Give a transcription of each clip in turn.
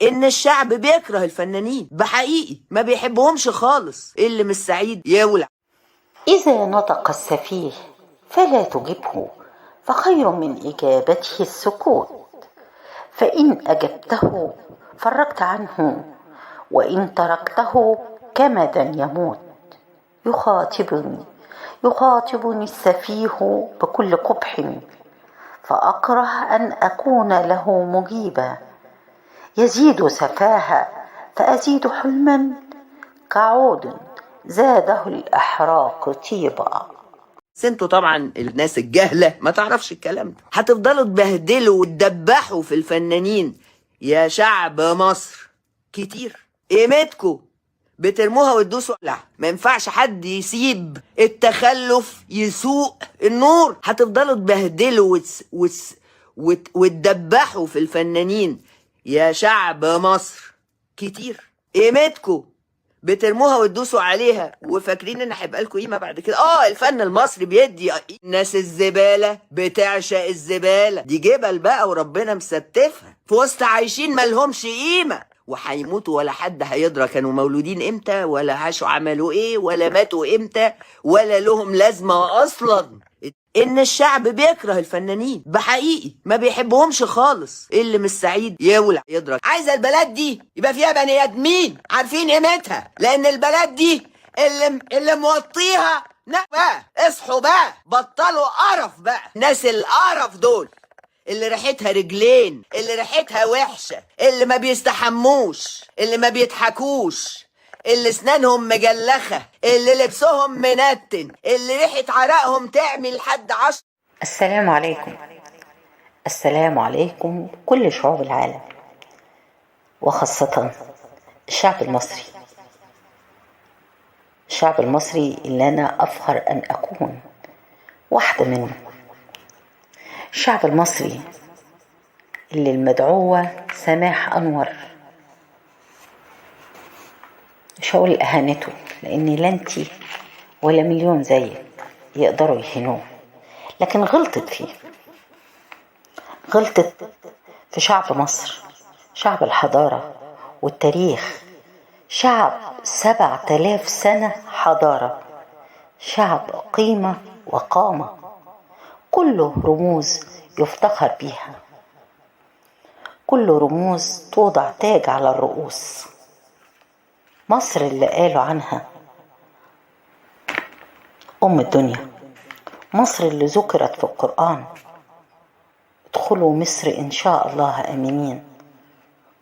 ان الشعب بيكره الفنانين بحقيقي، ما بيحبهمش خالص. اللي مش سعيد يولع. إذا نطق السفيه فلا تجبه، فخير من إجابته السكوت، فإن أجبته فرجت عنه، وإن تركته كمدا يموت. يخاطبني يخاطبني السفيه بكل قبح، فأكره أن أكون له مجيبا. يزيد سفاهة فأزيد حلما، كعود زاده الإحراق طيبا. انتوا طبعا الناس الجهلة ما تعرفش الكلام ده، هتفضلوا تبهدلوا وتدبحوا في الفنانين يا شعب مصر كتير. قيمتكم بترموها وتدوسوا عليها. ما ينفعش حد يسيب التخلف يسوق النور. هتفضلوا تبهدلوا وتدبحوا في الفنانين يا شعب مصر كتير. قيمتكم بترموها وتدوسوا عليها وفاكرين ان هيبقى لكم قيمه بعد كده. الفن المصري بيدي ناس الزباله بتعشق الزباله دي، جبل بقى وربنا مستفها في وسط عايشين مالهمش قيمه وهيموتوا، ولا حد هيدرى كانوا مولودين امتى، ولا عاشوا عملوا ايه، ولا ماتوا امتى، ولا لهم لازمه اصلا. ان الشعب بيكره الفنانين بحقيقي، ما بيحبهمش خالص. اللي مش سعيد يولع يدرك. عايزه البلد دي يبقى فيها بني ادمين عارفين قيمتها، لان البلد دي اللي موطيها. بقى اصحوا بقى، بطلوا قرف بقى. الناس القرف دول اللي ريحتها رجلين، اللي ريحتها وحشه، اللي ما بيستحموش، اللي ما بيضحكوش، اللي اسنانهم مجلخة، اللي لبسهم منتن، اللي ريحة عرقهم تعمل لحد 10. السلام عليكم. السلام عليكم كل شعوب العالم، وخاصة الشعب المصري. الشعب المصري اللي أنا أفخر أن أكون واحدة منه. الشعب المصري اللي المدعوة سماح أنور، مش هقول أهانته لأني لا انتي ولا مليون زيك يقدروا يهينوه، لكن غلطت فيه. غلطت في شعب مصر، شعب الحضارة والتاريخ، شعب 7000 سنة حضارة، شعب قيمة وقامة، كله رموز يفتخر بيها، كله رموز توضع تاج على الرؤوس. مصر اللي قالوا عنها أم الدنيا، مصر اللي ذكرت في القرآن ادخلوا مصر إن شاء الله آمنين،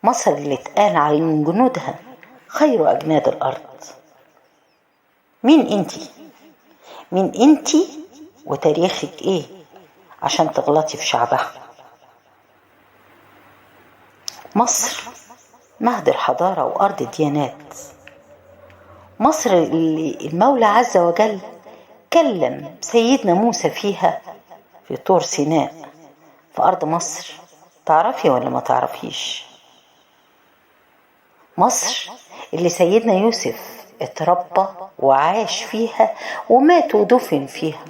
مصر اللي اتقال عن جنودها خير أجناد الأرض. مين انتي؟ مين انتي وتاريخك ايه عشان تغلطي في شعبها؟ مصر مهد الحضارة وأرض الديانات، مصر اللي المولى عز وجل كلم سيدنا موسى فيها في طور سيناء في أرض مصر. تعرفي ولا ما تعرفيش؟ مصر اللي سيدنا يوسف اتربى وعاش فيها ومات ودفن فيها.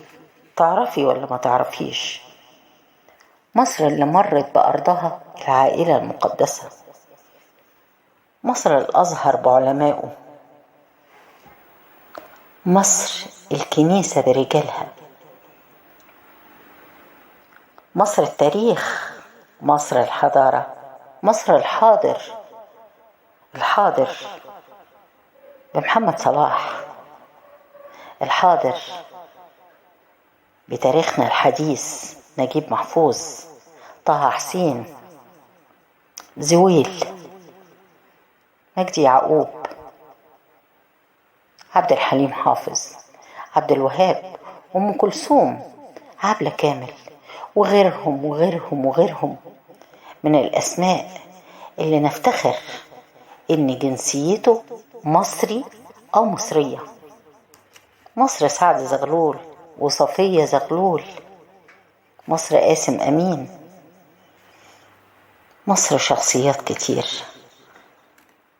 تعرفي ولا ما تعرفيش؟ مصر اللي مرت بأرضها العائلة المقدسة، مصر الأزهر بعلمائه، مصر الكنيسة برجالها، مصر التاريخ، مصر الحضارة، مصر الحاضر بمحمد صلاح، الحاضر بتاريخنا الحديث نجيب محفوظ، طه حسين، زويل، مجدي يعقوب، عبد الحليم حافظ، عبد الوهاب، أم كلثوم، عبلة كامل، وغيرهم وغيرهم وغيرهم من الأسماء اللي نفتخر إن جنسيته مصري أو مصرية. مصر سعد زغلول وصفية زغلول، مصر قاسم أمين، مصر شخصيات كتير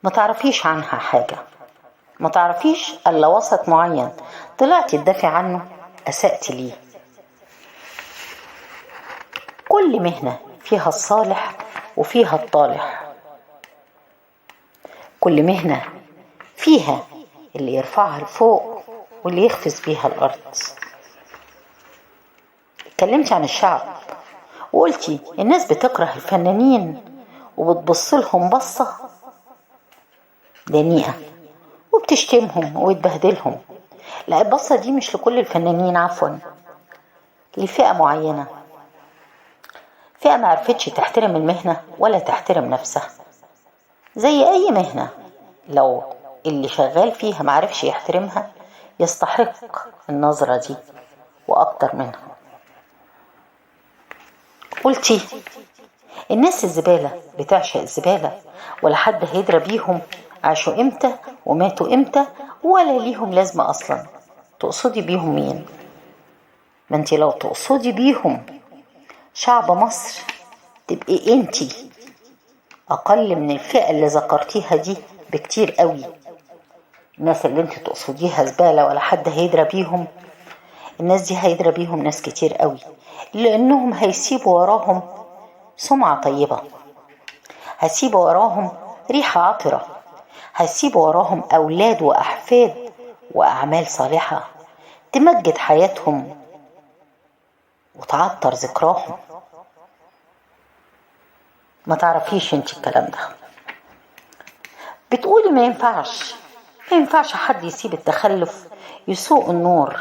ما تعرفيش عنها حاجة، ما تعرفيش ألا وسط معين طلعتي تدافع عنه أسأتي ليه. كل مهنة فيها الصالح وفيها الطالح، كل مهنة فيها اللي يرفعها لفوق واللي يخفز بيها الأرض. اتكلمت عن الشعب وقلتي الناس بتكره الفنانين وبتبص لهم بصة دنيئة وبتشتمهم وتبهدلهم. لا، البصة دي مش لكل الفنانين، عفوا، لفئة معينة، فئة ما عرفتش تحترم المهنة ولا تحترم نفسها. زي أي مهنة، لو اللي شغال فيها ما عرفش يحترمها يستحق النظرة دي وأكتر منها. قلتي الناس الزبالة بتعشق الزبالة، ولا حد هيدرى بيهم عاشوا امتى وماتوا امتى ولا ليهم لازمة أصلا. تقصدي بيهم مين؟ ما انتي لو تقصدي بيهم شعب مصر تبقي انتي أقل من الفئة اللي ذكرتيها دي بكتير قوي. الناس اللي انتي تقصديها زبالة ولا حد هيدرى بيهم، الناس دي هيدرى بيهم ناس كتير قوي، لأنهم هيسيبوا وراهم سمعة طيبة، هيسيبوا وراهم ريحة عطرة، هيسيبوا وراهم أولاد وأحفاد وأعمال صالحة تمجد حياتهم وتعطر ذكراهم. ما تعرفيش انت الكلام ده. بتقولي ما ينفعش حد يسيب التخلف يسوق النور.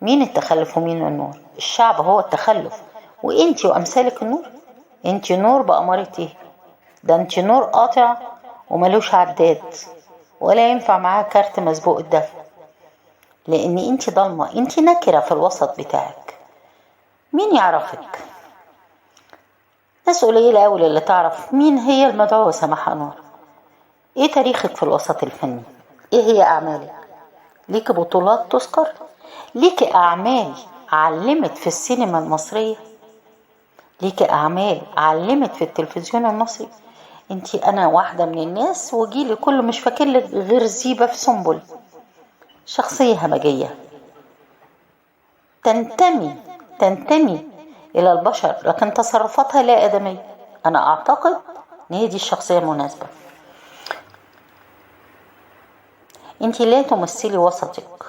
مين التخلف ومين النور؟ الشعب هو التخلف، وانتي وامثالك النور. انتي نور بأمارة ايه؟ ده انتي نور قاطع وملوش عداد ولا ينفع معاه كارت مسبوق الدفع، لان انتي ضلمة، انتي نكرة في الوسط بتاعك. مين يعرفك؟ ناس قليلة أوي اللي تعرف مين هي المدعوة سماح أنور. ايه تاريخك في الوسط الفني؟ ايه هي أعمالك؟ ليك بطولات تذكر؟ ليك أعمال علمت في السينما المصرية؟ ليك أعمال علمت في التلفزيون المصري؟ أنا واحدة من الناس وجيلي كله مش فاكرلك غير زيبة في سنبل، شخصية همجية تنتمي إلى البشر لكن تصرفاتها لا آدمية. أنا أعتقد إن هي دي الشخصية المناسبة. أنت لا تمثلي وسطك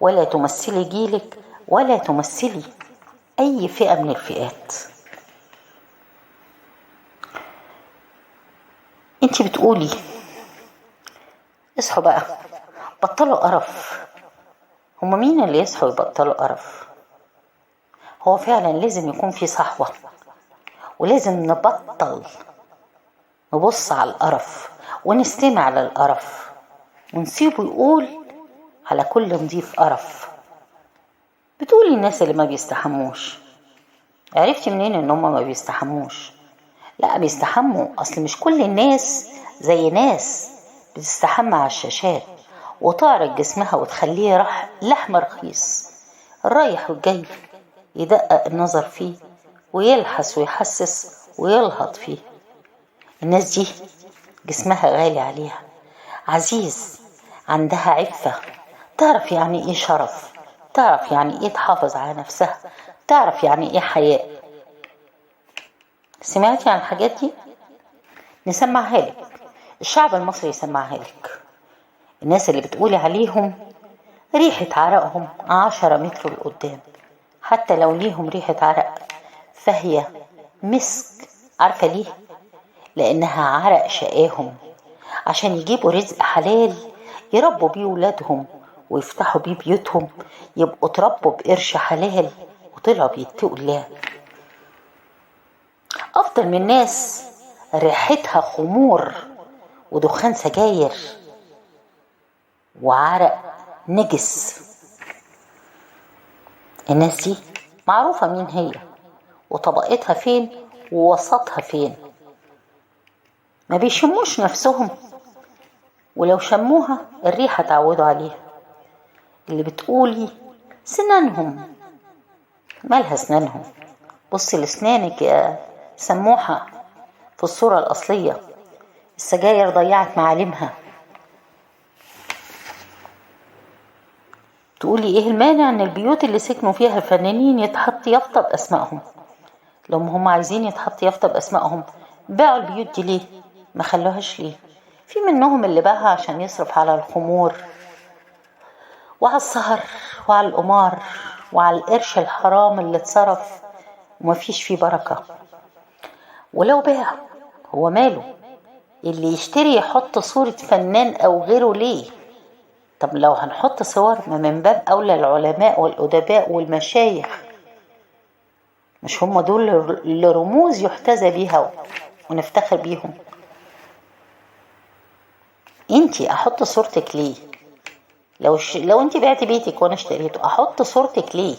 ولا تمثلي جيلك ولا تمثلي أي فئة من الفئات. أنت بتقولي اصحوا بقى، بطلوا قرف. هما مين اللي يصحوا يبطلوا قرف؟ هو فعلا لازم يكون في صحوة، ولازم نبطل نبص على القرف ونستمع للقرف ونسيبه يقول على كل نضيف قرف. بتقولي الناس اللي ما بيستحموش، عرفتي منين ان هم ما بيستحموش؟ لا، بيستحموا. اصل مش كل الناس زي ناس بتستحمى على الشاشات وتعرض جسمها وتخليه لحم رخيص الرايح والجاي يدقق النظر فيه ويلحس ويحسس ويلهط فيه. الناس دي جسمها غالي عليها، عزيز، عندها عفة، تعرف يعني ايه شرف، تعرف يعني ايه تحافظ على نفسها، تعرف يعني ايه حياء. سمعتي عن الحاجات دي؟ نسمعها لك، الشعب المصري يسمعها لك. الناس اللي بتقولي عليهم ريحة عرقهم 10 متر لقدام، حتى لو ليهم ريحة عرق فهي مسك. عارفة ليه؟ لأنها عرق شقاهم عشان يجيبوا رزق حلال يربوا بيه ولادهم ويفتحوا بيه بيوتهم، يبقوا تربوا بقرش حلال وطلعوا بيتقوا الله. أفضل من ناس ريحتها خمور ودخان سجاير وعرق نجس. الناس دي معروفة مين هي وطبقتها فين ووسطها فين. ما بيشموش نفسهم، ولو شموها الريحة تعودوا عليها. اللي بتقولي سنانهم، مالها سنانهم؟ بصي لسنانك يا سموحة في الصورة الأصلية. السجاير ضيعت معالمها. تقولي ايه المانع ان البيوت اللي سكنوا فيها الفنانين يتحط يافطة بأسمائهم؟ لو هم عايزين يتحط يافطة بأسمائهم باعوا البيوت دي ليه؟ ما خلوهاش ليه؟ في منهم اللي باها عشان يصرف على الخمور وعلى السهر وعلى القمار وعلى القرش الحرام اللي اتصرف ومفيش فيه بركة. ولو باع هو ماله، اللي يشتري يحط صورة فنان أو غيره ليه؟ طب لو هنحط صور ما من باب أولى العلماء والأدباء والمشايخ، مش هم دول اللي رموز يحتذى بيها ونفتخر بيهم؟ انتي احط صورتك ليه؟ لو انتي بعتي بيتك وانا اشتريته احط صورتك ليه؟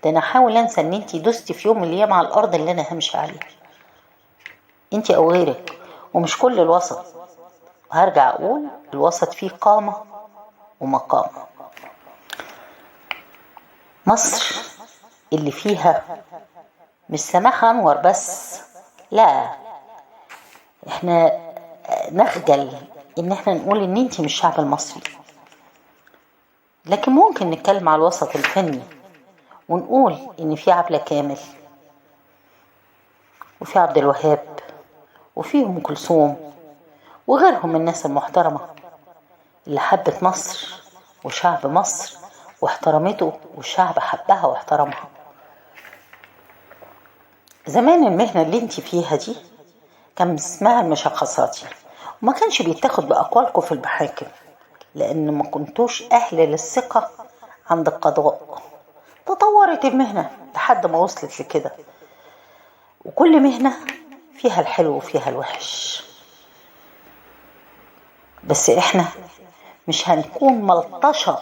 ده انا احاول انسى ان انتي دوستي في يوم من الايام على الارض اللي انا همشي عليها، انتي او غيرك، ومش كل الوسط. وهرجع اقول الوسط فيه قامة ومقام. مصر اللي فيها مش سماح انور بس، لا، احنا نخجل ان احنا نقول ان انتي مش الشعب المصري، لكن ممكن نتكلم على الوسط الفني ونقول ان في عبلة كامل وفي عبد الوهاب وفي ام كلثوم وغيرهم من الناس المحترمة اللي حبت مصر وشعب مصر واحترمته والشعب حبها واحترمها. زمان المهنة اللي انت فيها دي كان اسمها المشخصاتي، وما كانش بيتاخد بأقوالكم في المحاكم لأن ما كنتوش أهل للثقة عند القضاء. تطورت المهنة لحد ما وصلت لكده، وكل مهنة فيها الحلو وفيها الوحش، بس احنا مش هنكون ملطشة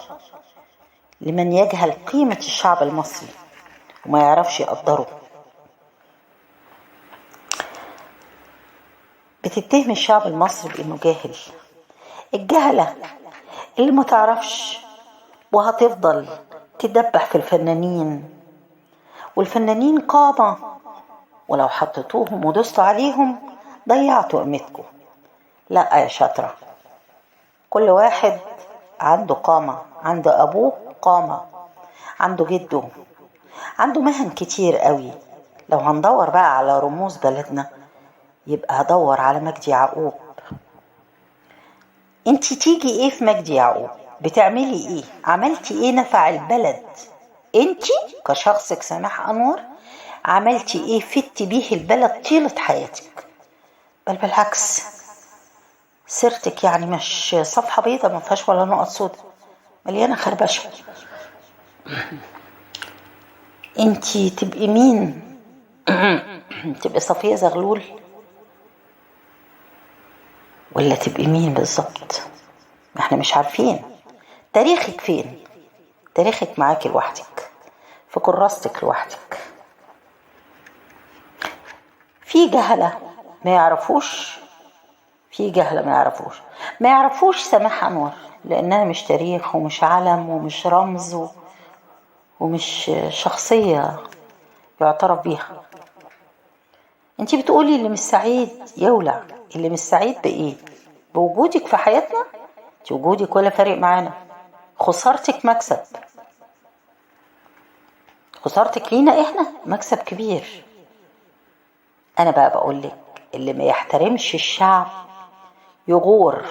لمن يجهل قيمة الشعب المصري وما يعرفش يقدره. بتتهم الشعب المصري بانه جاهل. الجهلة اللي ما تعرفش وهتفضل تدبح في الفنانين، والفنانين قامة، ولو حطيتوهم ودوستوا عليهم ضيعتوا قيمتكم. لا يا شاطرة، كل واحد عنده قامة، عنده أبوه قامة، عنده جده، عنده مهن كتير قوي. لو هندور بقى على رموز بلدنا يبقى هدور على مجدي يعقوب. انتي تيجي ايه في مجدي يعقوب؟ بتعملي ايه؟ عملتي ايه نفع البلد؟ انتي كشخصك سماح انور عملتي ايه فدتي بيه البلد طيلة حياتك؟ بل بالعكس، سيرتك يعني مش صفحة بيضة ما فيهاش ولا نقط سودا، مليانة خربشة. انتي تبقي مين؟ تبقي صفية زغلول ولا تبقي مين بالظبط؟ ما احنا مش عارفين. تاريخك فين؟ تاريخك معاكي لوحدك في كراستك لوحدك. في جهلة ما يعرفوش، ما يعرفوش سماح انور لانها مش تاريخ ومش علم ومش رمز ومش شخصية يعترف بيها. انتي بتقولي اللي مش سعيد يولع. اللي مش سعيد بايه؟ بوجودك في حياتنا؟ انتي وجودك ولا فارق معانا، خسارتك مكسب، خسارتك لينا احنا مكسب كبير. انا بقى بقولك اللي ما يحترمش الشعب يغور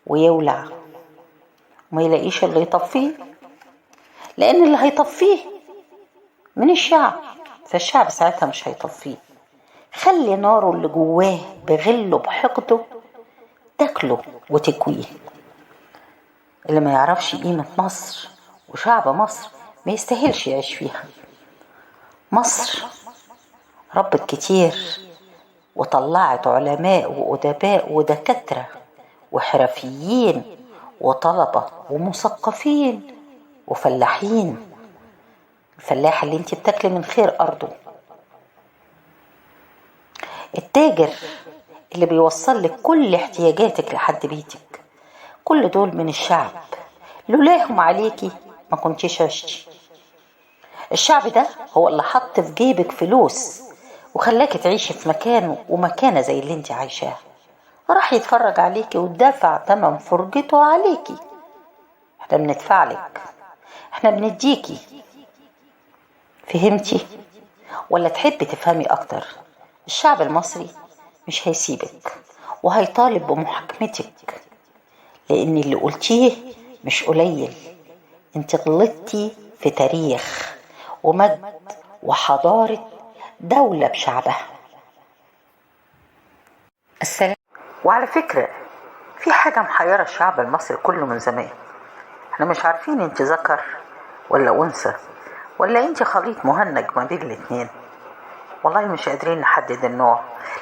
ويولع وما يلاقيش اللي يطفيه، لان اللي هيطفيه من الشعب، فالشعب ساعتها مش هيطفيه. خلي ناره اللي جواه بغله بحقده تاكله وتكويه. اللي ما يعرفش قيمة مصر وشعب مصر ما يستاهلش يعيش فيها. مصر ربت كتير وطلعت علماء وأدباء ودكاترة وحرفيين وطلبة ومثقفين وفلاحين. الفلاح اللي انت بتاكلي من خير أرضه، التاجر اللي بيوصل لك كل احتياجاتك لحد بيتك، كل دول من الشعب. لولاهم عليكي ما كنتيش عشتي. الشعب ده هو اللي حط في جيبك فلوس وخلاكي تعيشي في مكان ومكانة زي اللي انت عايشاها. راح يتفرج عليكي ودافع تمن فرجته عليكي. احنا بندفع لك، احنا بنديكي. فهمتي ولا تحبي تفهمي اكتر؟ الشعب المصري مش هيسيبك وهيطالب بمحاكمتك، لأن اللي قلتيه مش قليل. انت غلطتي في تاريخ ومجد وحضارة دولة بشعبها. السلام. وعلى فكرة في حاجة محيرة الشعب المصري كله من زمان، احنا مش عارفين انت ذكر ولا أنثى ولا انت خليط مهنج ما بين الاتنين. والله مش قادرين نحدد النوع،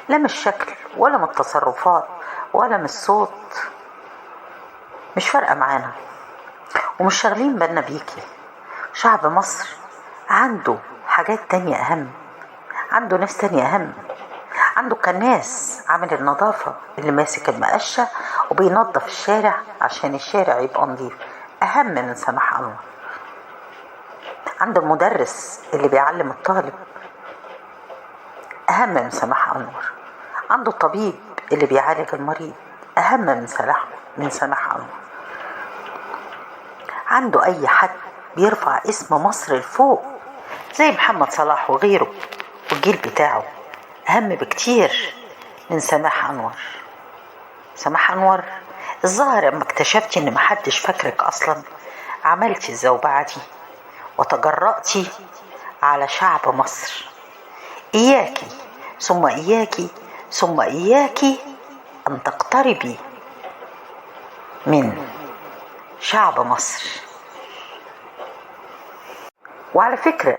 لا من الشكل ولا من التصرفات ولا من الصوت، مش فارقة معانا ومش شاغلين بالنا بيكي. شعب مصر عنده حاجات تانية أهم، عنده ناس تانية أهم، عنده كناس عامل النظافة اللي ماسك المقشة وبينظف الشارع عشان الشارع يبقى نظيف أهم من سماح أنور. عنده المدرس اللي بيعلم الطالب أهم من سماح أنور. عنده الطبيب اللي بيعالج المريض أهم من سماح أنور. عنده أي حد بيرفع اسم مصر لفوق زي محمد صلاح وغيره والجيل بتاعه أهم بكتير من سماح أنور. سماح أنور الظاهر لما اكتشفتي إن محدش فاكرك أصلا عملتي الزوبعة دي وتجرأتي على شعب مصر. إياكي ثم إياكي ثم إياكي أن تقتربي من شعب مصر. وعلى فكرة